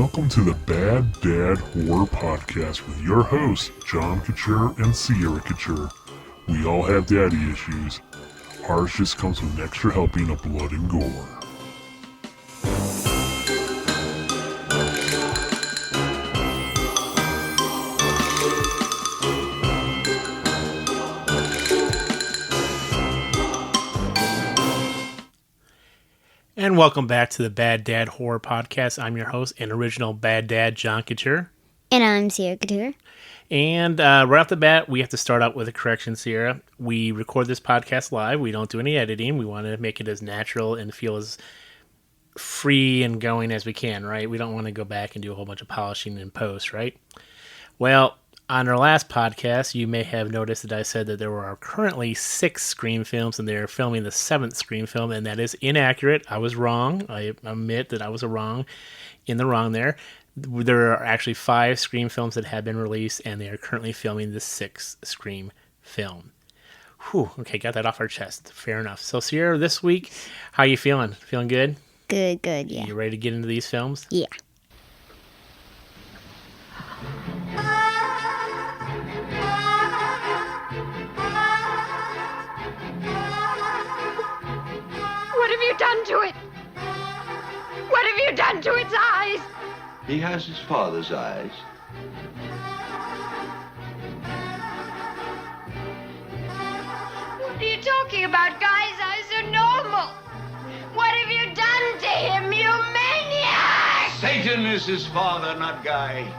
welcome to the Bad Dad Horror Podcast with your hosts, John Couture and Sierra Couture. We all have daddy issues. Ours just comes with an extra helping of blood and gore. And welcome back to the Bad Dad Horror Podcast. I'm your host and original Bad Dad, John Couture. And I'm Sierra Couture. And right off the bat, we have to start out with a correction, Sierra. We record this podcast live. We don't do any editing. We want to make it as natural and feel as free and going as we can, right? We don't want to go back and do a whole bunch of polishing in post, right? Well, on our last podcast, you may have noticed that I said that there were currently 6 Scream films, and they're filming the 7th Scream film, and that is inaccurate. I was wrong. I admit that I was in the wrong there. There are actually 5 Scream films that have been released, and they are currently filming the 6th Scream film. Whew, okay, got that off our chest. Fair enough. So, Sierra, this week, how you feeling? Feeling good? Good, yeah. You ready to get into these films? Yeah. What have you done to it? What have you done to its eyes? He has his father's eyes. What are you talking about? Guy's eyes are normal. What have you done to him, you maniac? Satan is his father, not Guy.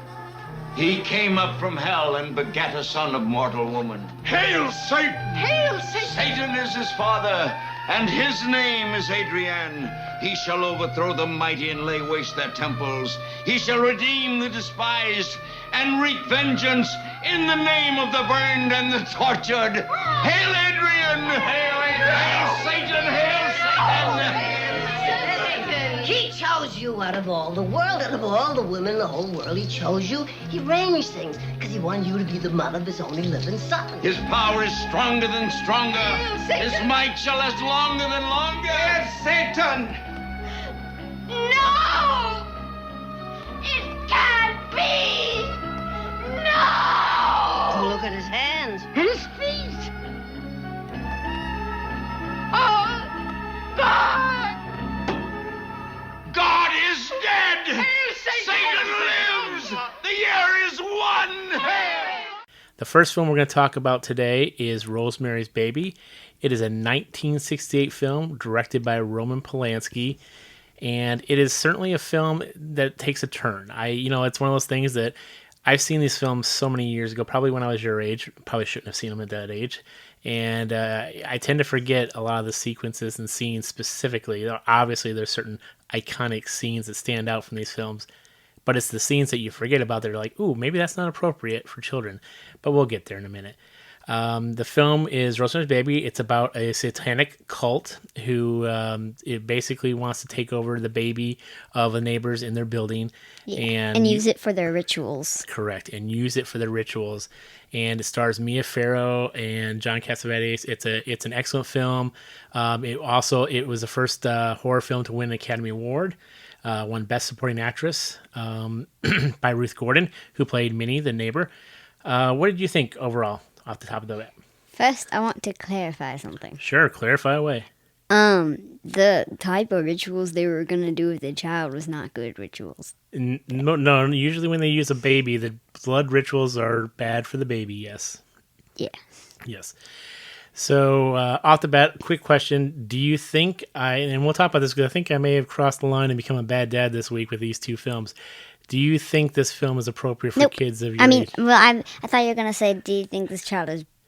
He came up from hell and begat a son of mortal woman. Hail, Satan! Hail, Satan! Satan is his father, and his name is Adrian. He shall overthrow the mighty and lay waste their temples. He shall redeem the despised and wreak vengeance in the name of the burned and the tortured. Hail, Adrian! Hail, Adrian! Hail, Satan! Hail, Satan! He chose you out of all the world, out of all the women in the whole world. He chose you. He arranged things because he wanted you to be the mother of his only living son. His power is stronger than stronger. Hail, Satan! His might shall last longer than longer. Yes, Satan! No! It can't be! No! Look at his hands. And his feet! Oh, God! God is dead! Hail, Satan! Satan lives! The year is won! The first film we're going to talk about today is Rosemary's Baby. It is a 1968 film directed by Roman Polanski, and it is certainly a film that takes a turn. It's one of those things that I've seen these films so many years ago, probably when I was your age. Probably shouldn't have seen them at that age. And I tend to forget a lot of the sequences and scenes specifically. Obviously, there's certain iconic scenes that stand out from these films, but it's the scenes that you forget about that are like, ooh, maybe that's not appropriate for children. But we'll get there in a minute. The film is Rosemary's Baby. It's about a satanic cult who it basically wants to take over the baby of the neighbors in their building. Yeah. And use it for their rituals. Correct. And use it for their rituals. And it stars Mia Farrow and John Cassavetes. It's an excellent film. It was the first horror film to win an Academy Award. Won Best Supporting Actress by Ruth Gordon, who played Minnie, the neighbor. What did you think overall, off the top of the bat? First, I want to clarify something. Sure, clarify away. The type of rituals they were going to do with the child was not good rituals. No, usually when they use a baby, the blood rituals are bad for the baby, yes. Yeah. Yes. So, off the bat, quick question. Do you think and we'll talk about this because I think I may have crossed the line and become a bad dad this week with these 2 films. Do you think this film is appropriate for kids of your age? I thought you were going to say, do you think this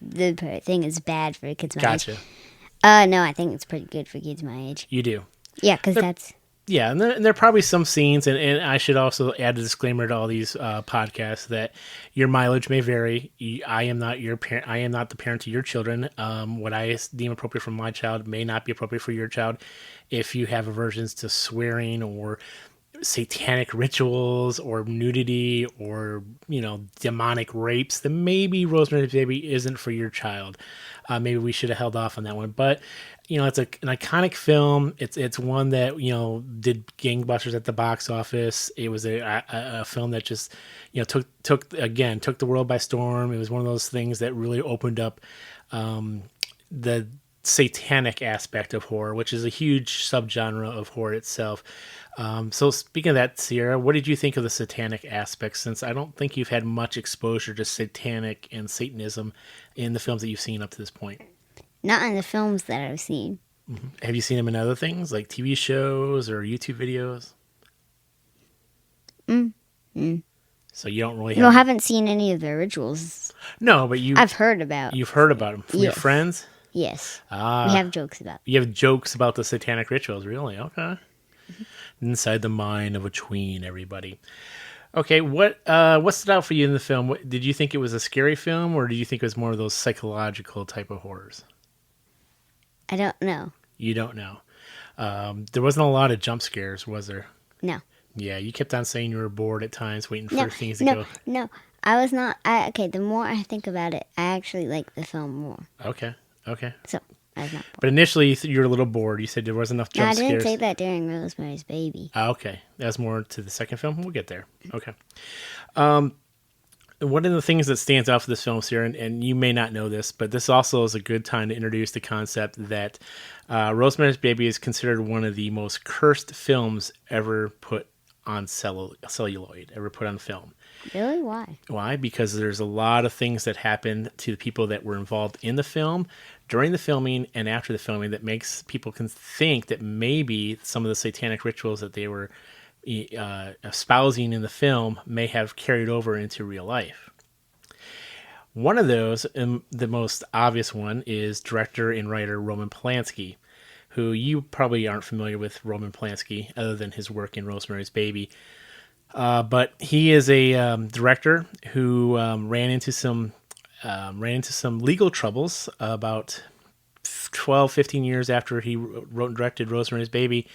the thing is bad for kids my age? Gotcha. No, I think it's pretty good for kids my age. You do? Yeah, because that's... Yeah, and there are probably some scenes, and I should also add a disclaimer to all these podcasts that your mileage may vary. I am not your parent. I am not the parent to your children. What I deem appropriate for my child may not be appropriate for your child. If you have aversions to swearing or satanic rituals or nudity or, demonic rapes, then maybe Rosemary's Baby isn't for your child. Maybe we should have held off on that one. But, it's an iconic film. It's one that, did gangbusters at the box office. It was a film that just, took the world by storm. It was one of those things that really opened up the satanic aspect of horror, which is a huge subgenre of horror itself. So speaking of that, Sierra, what did you think of the satanic aspect, since I don't think you've had much exposure to satanic and Satanism in the films that you've seen up to this point? Not in the films that I've seen. Mm-hmm. Have you seen them in other things, like TV shows or YouTube videos? So you don't really have... No, I haven't seen any of the rituals. No, but I've heard about. You've heard about them from your Yes. friends? Yes. Ah. We have jokes about. You have jokes about the satanic rituals, really? Okay. Inside the mind of a tween, everybody. Okay, what stood out for you in the film? Did you think it was a scary film, or did you think it was more of those psychological type of horrors? I don't know. You don't know. There wasn't a lot of jump scares, was there? No. Yeah, you kept on saying you were bored at times, waiting for things to go. No. I was not. Okay, the more I think about it, I actually like the film more. Okay. So, I was not bored. But initially, you were a little bored. You said there wasn't enough No, jump I scares. didn't say that during Rosemary's Baby. Okay. That's more to the second film. We'll get there. Okay. One of the things that stands out for this film, Sarah, and you may not know this, but this also is a good time to introduce the concept that Rosemary's Baby is considered one of the most cursed films ever put on celluloid, ever put on film. Really? Why? Why? Because there's a lot of things that happened to the people that were involved in the film, during the filming and after the filming, that makes people can think that maybe some of the satanic rituals that they were espousing in the film may have carried over into real life. One of those, and the most obvious one, is director and writer Roman Polanski, who you probably aren't familiar with Roman Polanski other than his work in Rosemary's Baby. But he is a director who ran into some legal troubles about 12, 15 years after he wrote and directed Rosemary's Baby.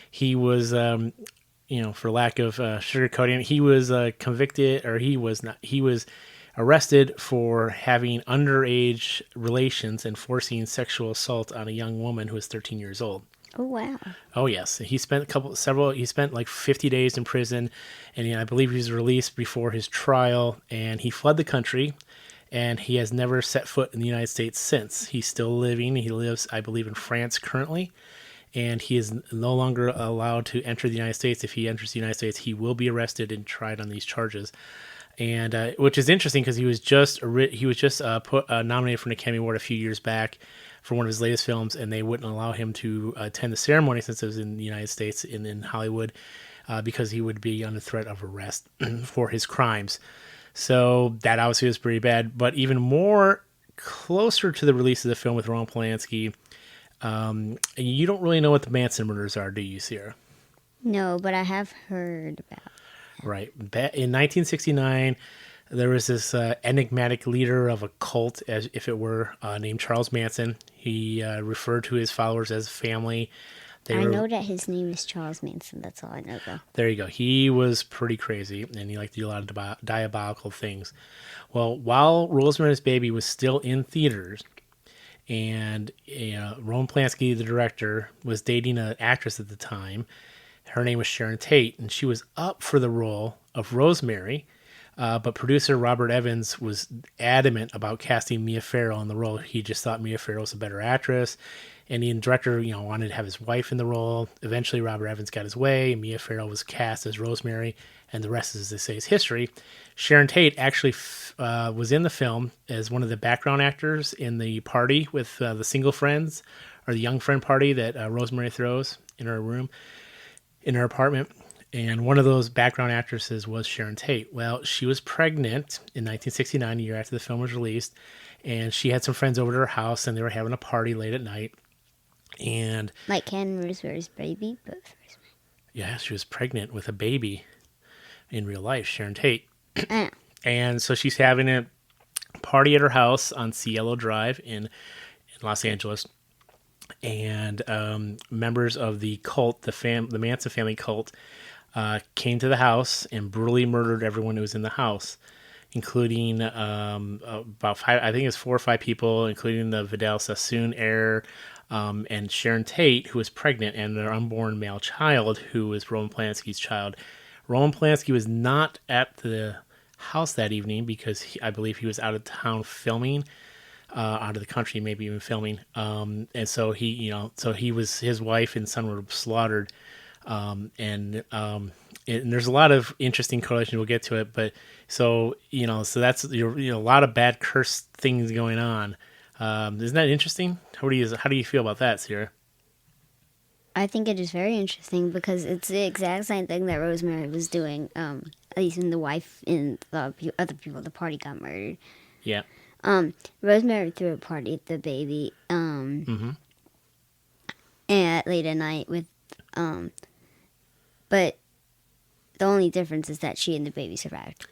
He was, for lack of sugarcoating, he was convicted, or he was arrested for having underage relations and forcing sexual assault on a young woman who was 13 years old. Oh, wow. Oh, yes. He spent like 50 days in prison, and I believe he was released before his trial, and he fled the country, and he has never set foot in the United States since. He's still living. He lives, I believe, in France currently, and he is no longer allowed to enter the United States. If he enters the United States, he will be arrested and tried on these charges. And which is interesting because he was just nominated for an Academy Award a few years back for one of his latest films, and they wouldn't allow him to attend the ceremony since it was in the United States in Hollywood because he would be under threat of arrest for his crimes. So that obviously was pretty bad. But even more closer to the release of the film with Roman Polanski, you don't really know what the Manson murders are, do you, Sierra? No, but I have heard about. Right. In 1969, there was this enigmatic leader of a cult, as if it were, named Charles Manson. He referred to his followers as family. I know that his name is Charles Manson. That's all I know, though. There you go. He was pretty crazy, and he liked to do a lot of diabolical things. Well, while Rosemary's Baby was still in theaters, and Roman Polanski, the director, was dating an actress at the time. Her name was Sharon Tate, and she was up for the role of Rosemary, but producer Robert Evans was adamant about casting Mia Farrow in the role. He just thought Mia Farrow was a better actress, and the director, wanted to have his wife in the role. Eventually, Robert Evans got his way. Mia Farrow was cast as Rosemary, and the rest, as they say, is history. Sharon Tate actually was in the film as one of the background actors in the party with the single friends, or the young friend party that Rosemary throws in her room. In her apartment, and one of those background actresses was Sharon Tate. Well, she was pregnant in 1969, a year after the film was released, and she had some friends over to her house, and they were having a party late at night. And like Ken Rosemary's Baby, but yeah, she was pregnant with a baby in real life, Sharon Tate. And so she's having a party at her house on Cielo Drive in Los Angeles. And members of the cult, the Manson family cult, came to the house and brutally murdered everyone who was in the house, including about five, I think it was 4 or 5 people, including the Vidal Sassoon heir and Sharon Tate, who was pregnant, and their unborn male child, who was Roman Polanski's child. Roman Polanski was not at the house that evening because I believe he was out of town filming, out of the country, maybe even filming. And so his wife and son were slaughtered. And there's a lot of interesting correlation. We'll get to it, but so that's a lot of bad cursed things going on. Isn't that interesting? How do you feel about that, Sierra? I think it is very interesting because it's the exact same thing that Rosemary was doing. At least when the wife and the other people at the party got murdered. Yeah. Rosemary threw a party at the baby. And late at night with, but the only difference is that she and the baby survived.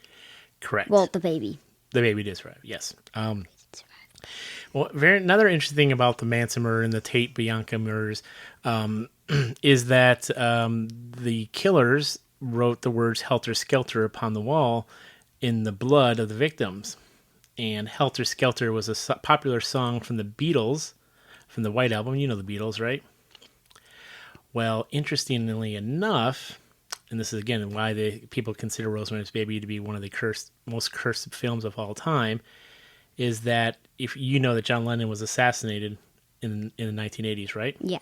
Correct. Well, the baby. The baby did survive. Yes. Well, another interesting thing about the Manson murder and the Tate Bianca murders is that the killers wrote the words "Helter Skelter" upon the wall in the blood of the victims. And "Helter Skelter" was a popular song from the Beatles, from the White Album. You know the Beatles, right? Well, interestingly enough, and this is again why people consider Rosemary's Baby to be one of the most cursed films of all time, is that if you know that John Lennon was assassinated in the 1980s, right? Yeah.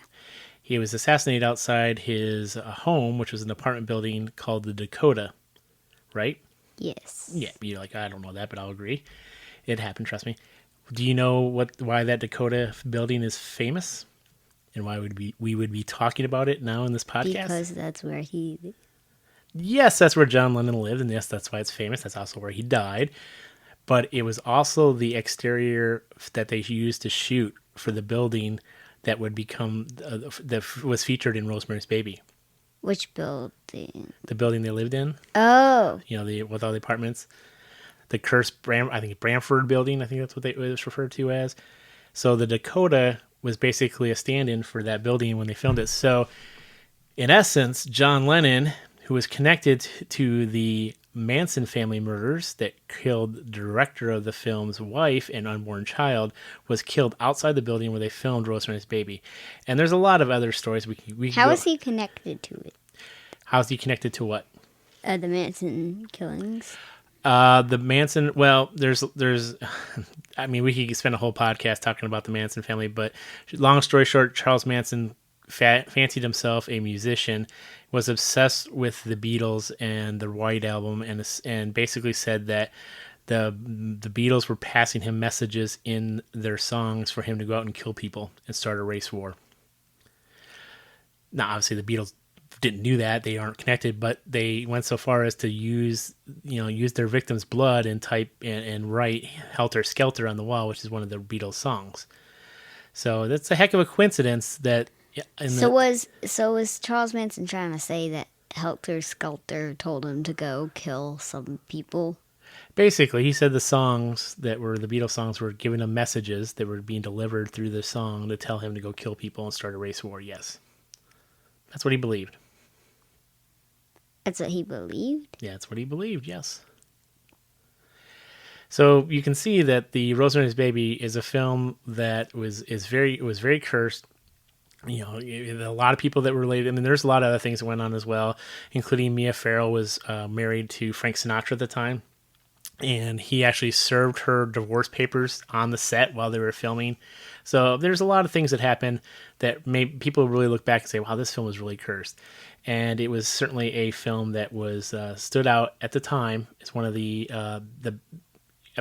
He was assassinated outside his home, which was an apartment building called the Dakota, right? Yes. Yeah, you're like, I don't know that, but I'll agree. It happened, trust me. Do you know why that Dakota building is famous? And why we would be talking about it now in this podcast? Because that's where he... Yes, that's where John Lennon lived, and yes, that's why it's famous. That's also where he died. But it was also the exterior that they used to shoot for the building that would become that was featured in Rosemary's Baby. Which building? The building they lived in. Oh. With all the apartments. The cursed Bramford building, I think that's what it was referred to as. So the Dakota was basically a stand-in for that building when they filmed it. So, in essence, John Lennon, who was connected to the Manson family murders that killed the director of the film's wife and unborn child, was killed outside the building where they filmed Rosemary's Baby. And there's a lot of other stories How is he connected to it? How's he connected to what? The Manson killings. The Manson, well, there's, I mean, we could spend a whole podcast talking about the Manson family, but long story short, Charles Manson fancied himself a musician, was obsessed with the Beatles and the White Album, and basically said that the Beatles were passing him messages in their songs for him to go out and kill people and start a race war. Now, obviously, the Beatles didn't do that; they aren't connected, but they went so far as to use their victims' blood and type and write "Helter Skelter" on the wall, which is one of the Beatles songs. So that's a heck of a coincidence that. Was Charles Manson trying to say that Helter Skelter told him to go kill some people? Basically, he said the songs that were the Beatles songs were giving him messages that were being delivered through the song to tell him to go kill people and start a race war. Yes, that's what he believed. That's what he believed? Yeah, that's what he believed, yes. So you can see that the Rosemary's Baby is a film that was very cursed. A lot of people that were related. I mean, there's a lot of other things that went on as well, including Mia Farrow was married to Frank Sinatra at the time. And he actually served her divorce papers on the set while they were filming. So there's a lot of things that happened that made people really look back and say, wow, this film was really cursed. And it was certainly a film that was stood out at the time as one of a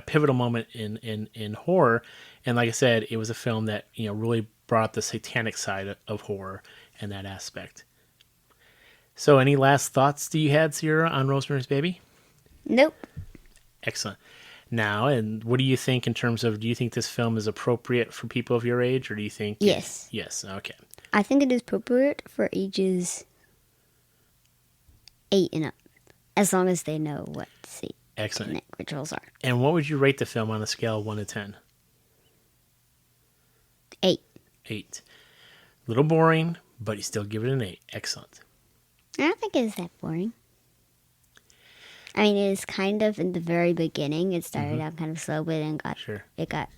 pivotal moment in horror. And like I said, it was a film that really brought up the satanic side of horror and that aspect. So any last thoughts do you had, Sierra, on Rosemary's Baby? Nope. Excellent. Now, and what do you think in terms of, do you think this film is appropriate for people of your age, or do you think... Yes. Yes, okay. I think it is appropriate for ages 8 and up, as long as they know what satanic rituals are. And what would you rate the film on a scale of 1 to 10? 8. 8. A little boring, but you still give it an 8. Excellent. I don't think it's that boring. I mean, it is kind of in the very beginning. It started out kind of slow, but then Sure. it got.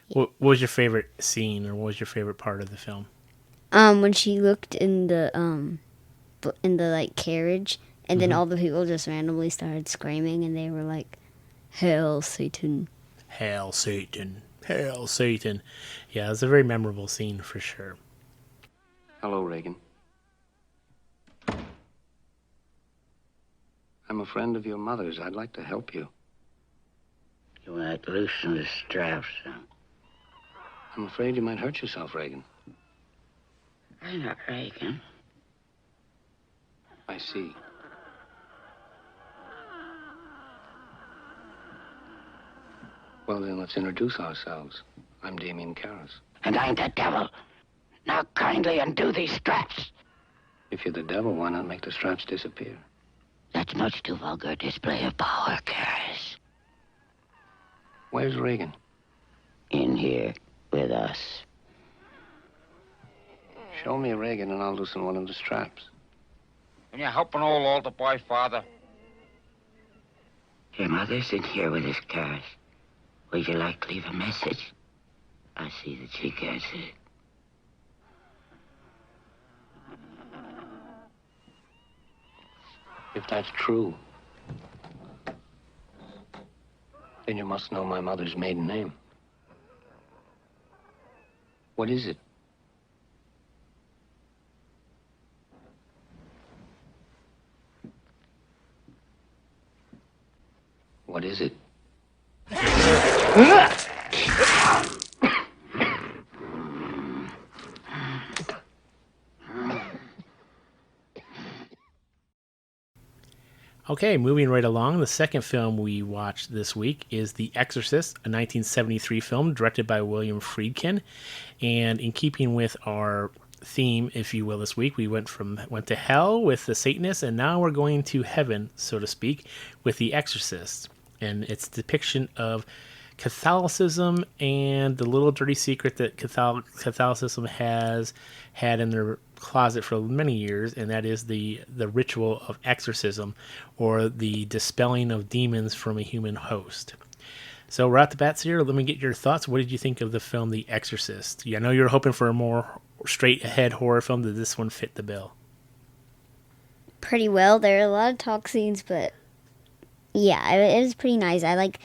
What was your favorite scene, or what was your favorite part of the film? When she looked in the like carriage, and then all the people just randomly started screaming, and they were like, "Hail Satan!" Hail Satan! Hail Satan! Yeah, it was a very memorable scene for sure. Hello, Reagan. I'm a friend of your mother's. I'd like to help you. You might loosen the straps, son. I'm afraid you might hurt yourself, Reagan. I'm not Reagan. I see. Well, then, let's introduce ourselves. I'm Damien Karras. And I'm the devil. Now kindly undo these straps. If you're the devil, why not make the straps disappear? That's much too vulgar a display of power, Karras. Where's Reagan? In here with us. Show me Reagan and I'll loosen one of the straps. Can you help an old altar boy, Father? Your mother's in here with us, Karras. Would you like to leave a message? I see that she gets it. If that's true, then you must know my mother's maiden name. What is it? What is it? Okay, moving right along, the second film we watched this week is The Exorcist, a 1973 film directed by William Friedkin. And in keeping with our theme, if you will, this week, we went to hell with the Satanists, and now we're going to heaven, so to speak, with The Exorcist. And its depiction of Catholicism and the little dirty secret that Catholicism has had in their closet for many years, and that is the ritual of exorcism, or the dispelling of demons from a human host. So right at the bat, here, let me get your thoughts. What did you think of the film The Exorcist? I know you're hoping for a more straight-ahead horror film. Did this one fit the bill? Pretty well. There are a lot of talk scenes, but yeah, it was pretty nice. I like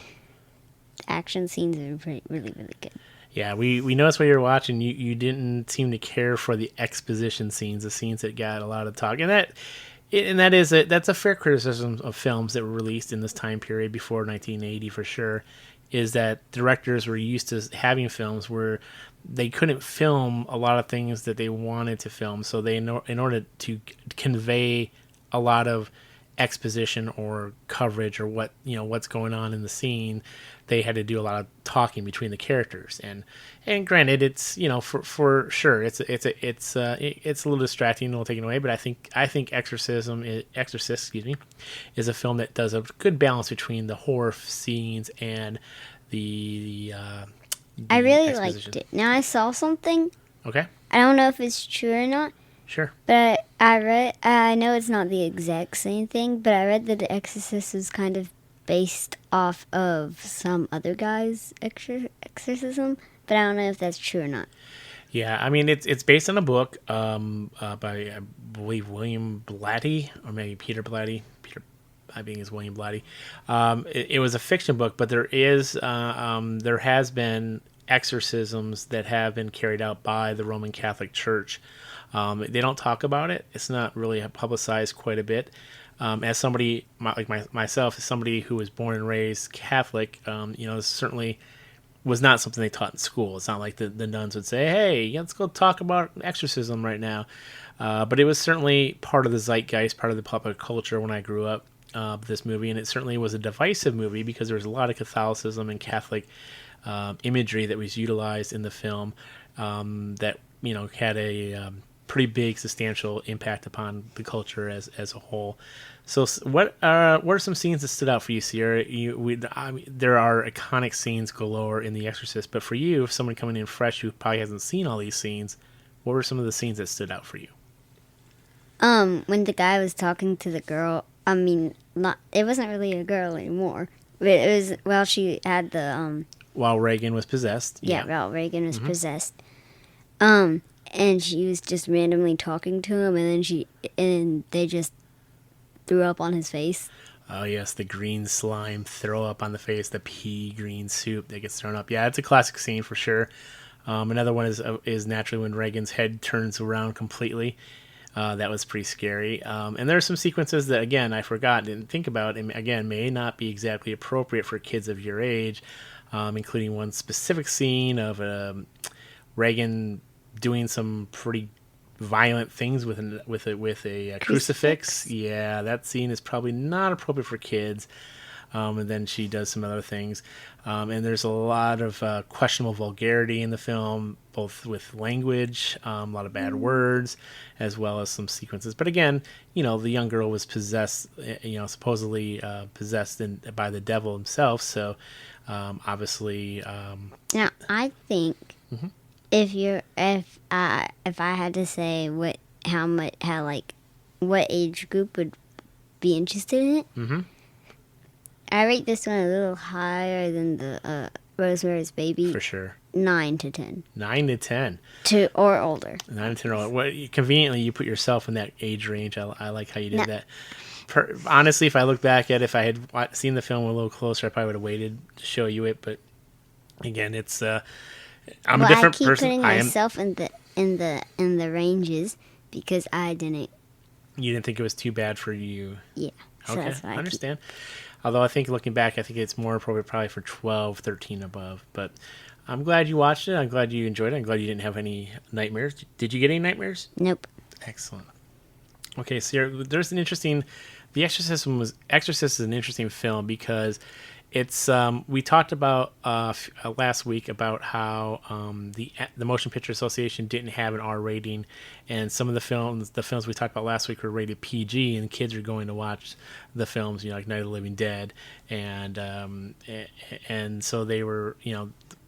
action scenes. Are really good. Yeah, we noticed while you were watching, you didn't seem to care for the exposition scenes, the scenes that got a lot of talk, and that's a fair criticism of films that were released in this time period before 1980 for sure. Is that directors were used to having films where they couldn't film a lot of things that they wanted to film, so they in order to convey a lot of exposition or coverage or what's going on in the scene, they had to do a lot of talking between the characters. And granted, it's for sure it's a little distracting, a little taken away, but I think Exorcist, is a film that does a good balance between the horror scenes and the I really exposition. liked it. Now I saw something. Okay. I don't know if it's true or not, Sure. but I know it's not the exact same thing, but I read that The Exorcist is kind of based off of some other guy's exorcism, but I don't know if that's true or not. Yeah, I mean it's based on a book by, I believe, William Blatty, or maybe Peter Blatty. Peter, I think is William Blatty. It was a fiction book, but there has been exorcisms that have been carried out by the Roman Catholic Church. They don't talk about it. It's not really publicized quite a bit. As somebody myself, as somebody who was born and raised Catholic, this certainly was not something they taught in school. It's not like the nuns would say, "Hey, let's go talk about exorcism right now." But it was certainly part of the zeitgeist, part of the popular culture when I grew up. This movie, and it certainly was a divisive movie because there was a lot of Catholicism and Catholic imagery that was utilized in the film that had a pretty big, substantial impact upon the culture as a whole. So, what are some scenes that stood out for you, Sierra? There are iconic scenes galore in The Exorcist, but for you, if someone coming in fresh who probably hasn't seen all these scenes, what were some of the scenes that stood out for you? When the guy was talking to the girl, I mean, not it wasn't really a girl anymore, but it was well, she had the While Reagan was possessed. yeah, well, Reagan was possessed. And she was just randomly talking to him, and then they just threw up on his face. Oh, yes, the green slime throw up on the face, the pea green soup that gets thrown up. Yeah, it's a classic scene for sure. Another one is naturally when Reagan's head turns around completely. That was pretty scary. And there are some sequences that, again, I forgot, didn't think about, and again, may not be exactly appropriate for kids of your age, including one specific scene of Reagan doing some pretty violent things with a crucifix. Yeah, that scene is probably not appropriate for kids. And then she does some other things. And there's a lot of questionable vulgarity in the film, both with language, a lot of bad words, as well as some sequences. But again, the young girl was possessed, supposedly possessed by the devil himself. So obviously. Now, I think if I had to say what age group would be interested in it, I rate this one a little higher than the Rosemary's Baby. For sure. 9 to 10. 9 to 10. Or older. 9 to 10 or older. Conveniently, you put yourself in that age range. I like how you did that. Honestly, if I look back at it, if I had seen the film a little closer, I probably would have waited to show you it. But again, it's I'm a different person. I keep putting myself in the ranges because I didn't. You didn't think it was too bad for you. Yeah. So okay, that's why I understand. Although I think looking back, I think it's more appropriate probably for 12, 13 above. But I'm glad you watched it. I'm glad you enjoyed it. I'm glad you didn't have any nightmares. Did you get any nightmares? Nope. Excellent. Okay, so there's an interesting. The Exorcist is an interesting film because it's we talked about last week about how the Motion Picture Association didn't have an R rating, and some of the films we talked about last week were rated PG, and kids are going to watch the films, like Night of the Living Dead, and so they were,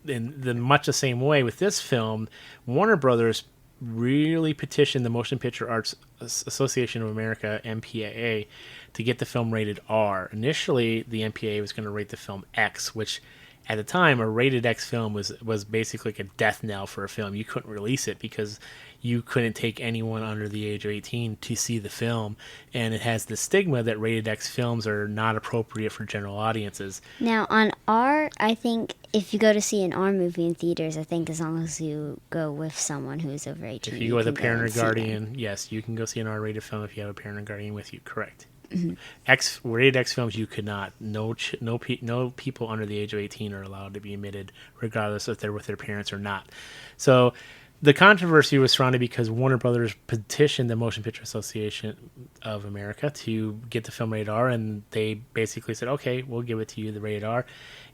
in much the same way with this film, Warner Brothers really petitioned the Motion Picture Arts Association of America, MPAA, to get the film rated R. Initially, the MPAA was going to rate the film X, which at the time, a rated X film was basically like a death knell for a film. You couldn't release it because you couldn't take anyone under the age of 18 to see the film, and it has the stigma that rated X films are not appropriate for general audiences. Now, on R, I think if you go to see an R movie in theaters, I think as long as you go with someone who's over 18. If you go with a parent or guardian, yes, you can go see an R-rated film if you have a parent or guardian with you, correct. Mm-hmm. Rated X films, you could not. No people under the age of 18 are allowed to be admitted, regardless if they're with their parents or not. So the controversy was surrounded because Warner Brothers petitioned the Motion Picture Association of America to get the film rated R, and they basically said, okay, we'll give it to you, the rated R.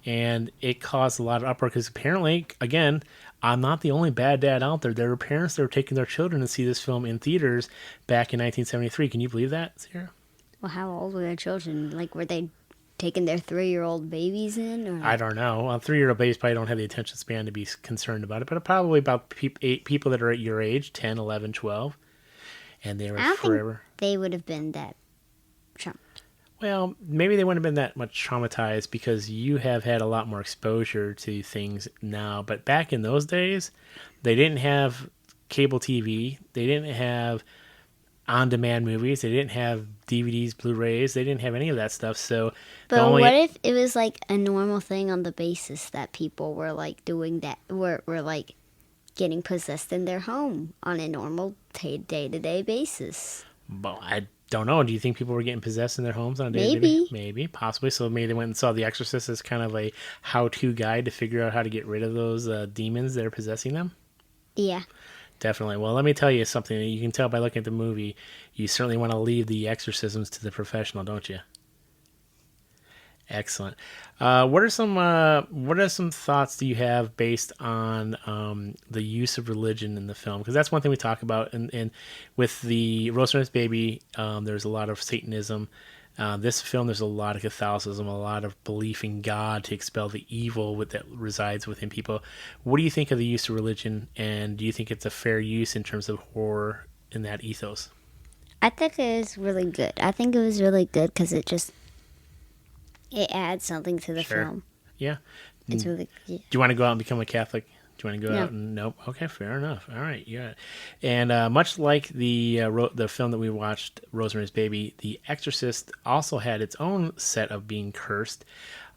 And it caused a lot of uproar because apparently, again, I'm not the only bad dad out there. There were parents that were taking their children to see this film in theaters back in 1973. Can you believe that, Sarah? Well, how old were their children? Like, were they taking their 3-year-old babies in? Or? I don't know. 3-year-old babies probably don't have the attention span to be concerned about it, but probably about people that are at your age, 10, 11, 12, and they were forever. Think they would have been that traumatized. Well, maybe they wouldn't have been that much traumatized because you have had a lot more exposure to things now. But back in those days, they didn't have cable TV. They didn't have on-demand movies. They didn't have DVDs, Blu-rays. They didn't have any of that stuff. So, but what if it was like a normal thing on the basis that people were like doing that, were like getting possessed in their home on a normal day-to-day basis? Well, I don't know. Do you think people were getting possessed in their homes on a day-to-day basis? Maybe, possibly. So maybe they went and saw The Exorcist as kind of a how-to guide to figure out how to get rid of those demons that are possessing them. Yeah. Definitely. Well, let me tell you something. You can tell by looking at the movie, you certainly want to leave the exorcisms to the professional, don't you? Excellent. What are some thoughts do you have based on the use of religion in the film? Because that's one thing we talk about. And with the Rosemary's Baby, there's a lot of Satanism. This film, there's a lot of Catholicism, a lot of belief in God to expel the evil that resides within people. What do you think of the use of religion, and do you think it's a fair use in terms of horror in that ethos? I think it is really good. I think it was really good because it adds something to the Sure. film. Yeah. It's really yeah. Do you want to go out and become a Catholic? Do you want to go No. out and nope? Okay, fair enough. All right, yeah. And much like the film that we watched, Rosemary's Baby, The Exorcist also had its own set of being cursed.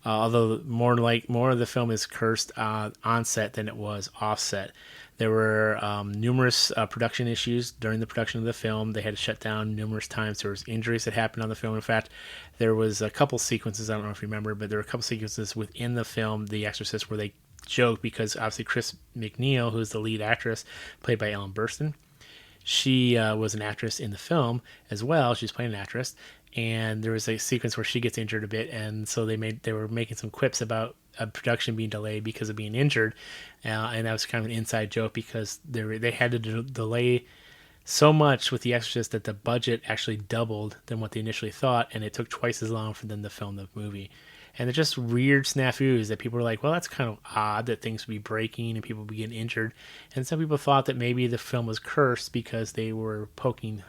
Although more of the film is cursed on set than it was offset. There were numerous production issues during the production of the film. They had to shut down numerous times. There was injuries that happened on the film. In fact, there was a couple sequences, I don't know if you remember, but there were a couple sequences within the film, The Exorcist, where they joked because obviously Chris McNeil, who's the lead actress, played by Ellen Burstyn, she was an actress in the film as well. She's playing an actress, and there was a sequence where she gets injured a bit, and so they were making some quips about a production being delayed because of being injured, and that was kind of an inside joke because they had to delay so much with The Exorcist that the budget actually doubled than what they initially thought, and it took twice as long for them to film the movie. And they're just weird snafus that people are like, well, that's kind of odd that things would be breaking and people would be getting injured. And some people thought that maybe the film was cursed because they were poking,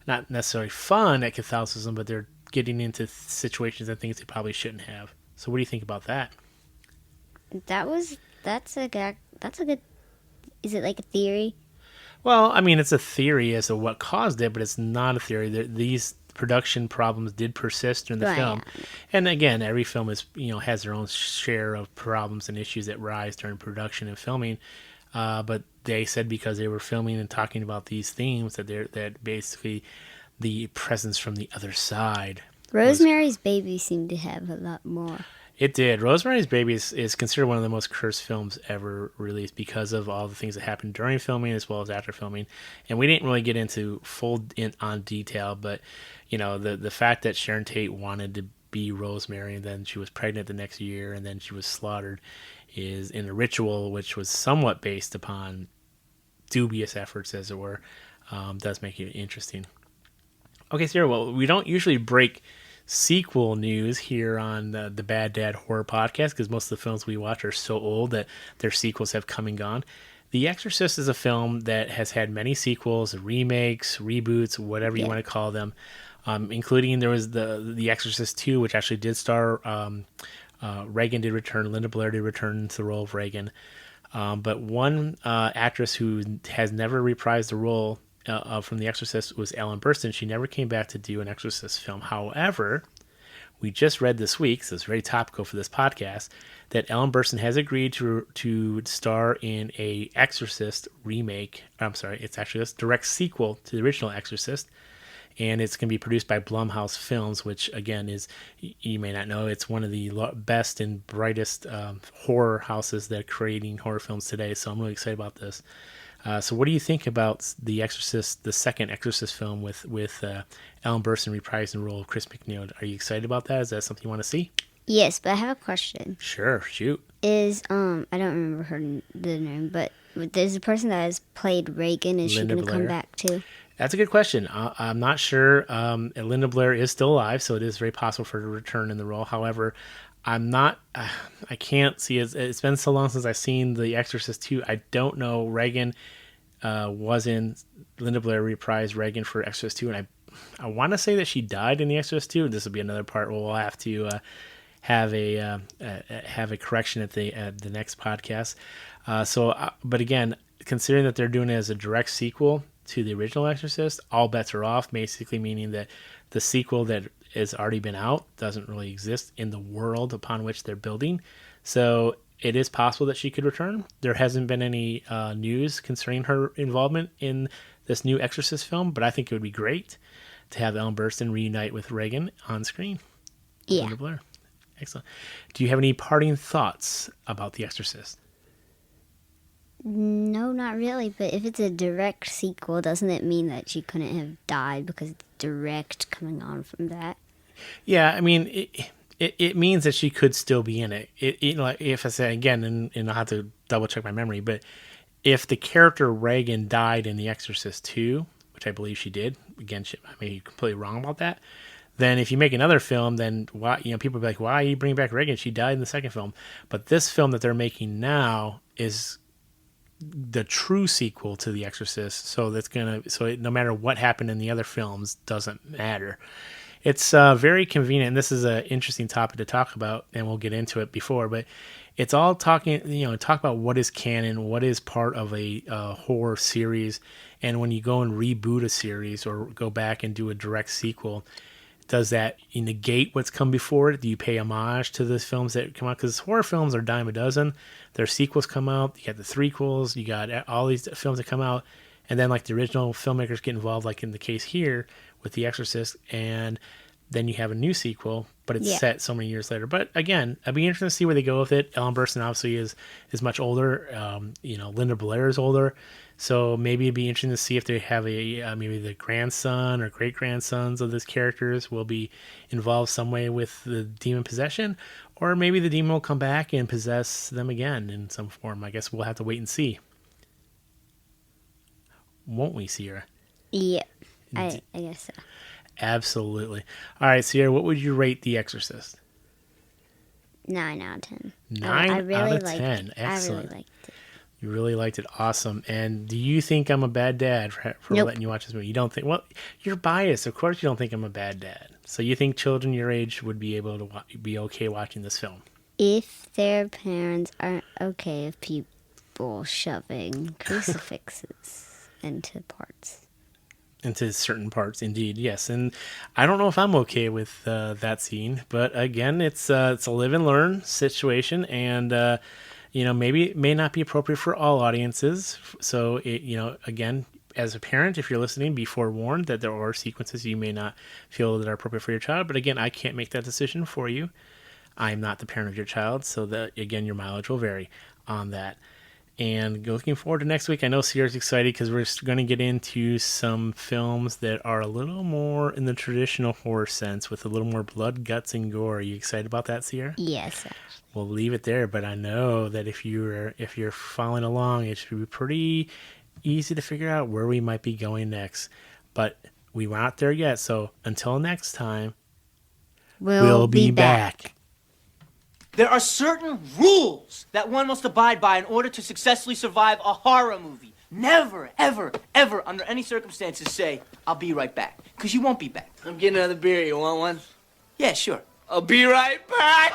not necessarily fun at Catholicism, but they're getting into situations and things they probably shouldn't have. So what do you think about that? That's a good. Is it like a theory? Well, I mean, it's a theory as to what caused it, but it's not a theory. These production problems did persist during the Right. film, and again, every film has their own share of problems and issues that rise during production and filming. But they said because they were filming and talking about these themes that basically the presence from the other side. Rosemary's Baby seemed to have a lot more. It did. Rosemary's Baby is considered one of the most cursed films ever released because of all the things that happened during filming as well as after filming. And we didn't really get into on detail, but the fact that Sharon Tate wanted to be Rosemary and then she was pregnant the next year and then she was slaughtered is in a ritual which was somewhat based upon dubious efforts, as it were, does make it interesting. Okay, Sarah, well, we don't usually break sequel news here on the Bad Dad Horror Podcast because most of the films we watch are so old that their sequels have come and gone. The Exorcist is a film that has had many sequels, remakes, reboots, whatever you want to call them, including there was the Exorcist 2, which actually did star Reagan did return, Linda Blair did return to the role of Reagan. But one actress who has never reprised the role from The Exorcist was Ellen Burstyn. She never came back to do an Exorcist film. However, we just read this week, so it's very topical for this podcast, that Ellen Burstyn has agreed to star in a Exorcist remake. I'm sorry, it's actually a direct sequel to the original Exorcist, and it's going to be produced by Blumhouse Films, which again is, you may not know, it's one of the best and brightest horror houses that are creating horror films today. So I'm really excited about this. So what do you think about The Exorcist, the second Exorcist film with Ellen Burstyn reprising the role of Chris McNeil? Are you excited about that? Is that something you want to see? Yes, but I have a question. Sure, shoot. I don't remember the name, but there's a person that has played Reagan. Is Linda she going to come Blair. back too? That's a good question. I'm not sure. Linda Blair is still alive, so it is very possible for her to return in the role. However, I'm not. I can't see it. It's been so long since I've seen The Exorcist 2. I don't know. Reagan was in Linda Blair reprised Reagan for Exorcist 2, and I want to say that she died in The Exorcist 2. This will be another part where we'll have to have a correction at the next podcast. But again, considering that they're doing it as a direct sequel to the original Exorcist, all bets are off. Basically, meaning that the sequel that has already been out doesn't really exist in the world upon which they're building. So it is possible that she could return. There hasn't been any news concerning her involvement in this new Exorcist film, but I think it would be great to have Ellen Burstyn reunite with Reagan on screen. Yeah. Linda Blair. Excellent. Do you have any parting thoughts about The Exorcist? No, not really. But if it's a direct sequel, doesn't it mean that she couldn't have died because it's direct coming on from that? Yeah, I mean, it means that she could still be in it. If I say again, and I'll have to double check my memory, but if the character Reagan died in The Exorcist 2, which I believe she did, again, I may be completely wrong about that, then if you make another film, then why? People will be like, why are you bringing back Reagan? She died in the second film. But this film that they're making now is the true sequel to The Exorcist. So no matter what happened in the other films, doesn't matter. It's very convenient. And this is an interesting topic to talk about, and we'll get into it before, but it's all talk about what is canon, what is part of a horror series. And when you go and reboot a series or go back and do a direct sequel, does that negate what's come before it? Do you pay homage to the films that come out? Because horror films are a dime a dozen. Their sequels come out. You got the threequels. You got all these films that come out. And then like the original filmmakers get involved, like in the case here with The Exorcist. And then you have a new sequel, but it's set so many years later. But again, I'd be interested to see where they go with it. Ellen Burstyn obviously is much older. Linda Blair is older. So maybe it'd be interesting to see if they have maybe the grandson or great-grandsons of these characters will be involved some way with the demon possession, or maybe the demon will come back and possess them again in some form. I guess we'll have to wait and see. Won't we, Sierra? Yeah, I guess so. Absolutely. All right, Sierra, what would you rate The Exorcist? 9 out of 10. 9 I really out of liked 10. It. Excellent. I really liked it. You really liked it. Awesome. And do you think I'm a bad dad for Nope. letting you watch this movie? You don't think? Well, you're biased. Of course you don't think I'm a bad dad. So you think children your age would be able to be okay watching this film? If their parents aren't okay with people shoving crucifixes into parts. Into certain parts, indeed, yes. And I don't know if I'm okay with that scene. But again, it's a live and learn situation. And... maybe it may not be appropriate for all audiences. So, again, as a parent, if you're listening, be forewarned that there are sequences you may not feel that are appropriate for your child. But again, I can't make that decision for you. I'm not the parent of your child. So, again, your mileage will vary on that. And looking forward to next week. I know Sierra's excited because we're going to get into some films that are a little more in the traditional horror sense with a little more blood, guts, and gore. Are you excited about that, Sierra? Yes. We'll leave it there, but I know that if you're following along, it should be pretty easy to figure out where we might be going next. But we we're not there yet, so until next time, we'll be back. There are certain rules that one must abide by in order to successfully survive a horror movie. Never, ever, ever, under any circumstances, say, I'll be right back. Because you won't be back. I'm getting another beer. You want one? Yeah, sure. I'll be right back.